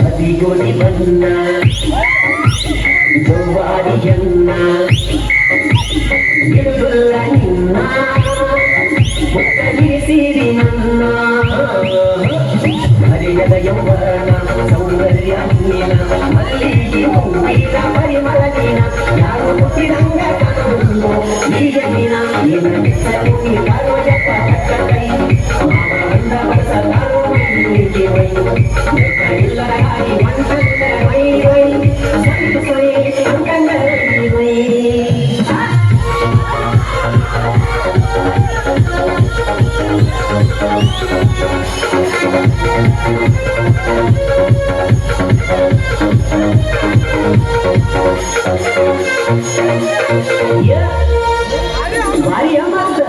ಅದಿಗೊಡಿ ಬನ್ನ ಗೋವಾಡಿಯನ್ನ ಬಿಡುಲ್ಲ ನಿನ್ನ ಮುತ್ತಗಿರಿಸಿರಿ ನನ್ನ ಹರಿಯದ ಯೌವನ ಸೌಂದರ್ಯ ನೀನ ಮಲ್ಲಿಗೆ ಹೂವಿನ ಪರಿಮಳ ನೀನ ಯಾರು ಹುಟ್ಟಿದಂಗ ಕನವು ಈಗ ನೀನ ನಿನ್ನ ಬೆಚ್ಚಲು ನೀ ಕಾಲೋಜಪ್ಪ ತಕ್ಕ ಕೈ ಮಾವ ಬಂದ ಬಸಲಾರು ಮೈಲಿಗೆ ವೈ ಎಲ್ಲರ ಗಾಡಿ ಮಂಟಂದ ವೈ ವೈ ಸ್ವಲ್ಪ ಸೊಯ್ ಮಂಟಂದ ವೈ Maria Mata,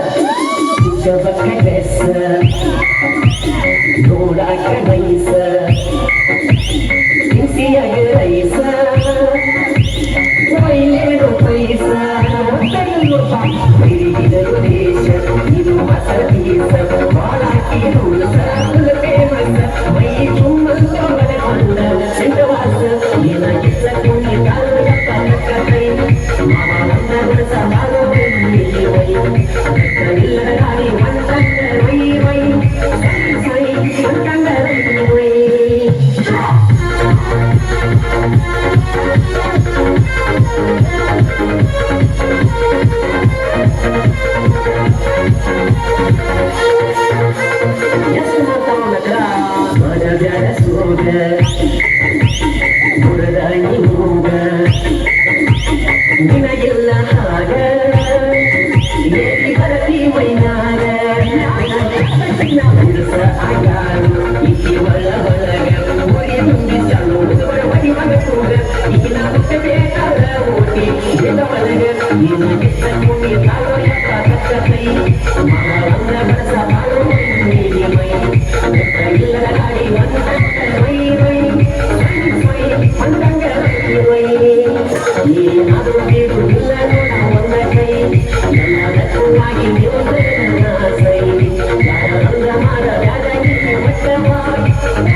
coba kebesa, goda kebaisa, isi ageraisa, waile no paisa, terlalu pak, diri kita Indonesia, hidup masa biasa, malah hidup lebih masa, mai cuma soal mana, sendawasa, ina kita punya kalau dapat katai, mama anda bersama. Bye.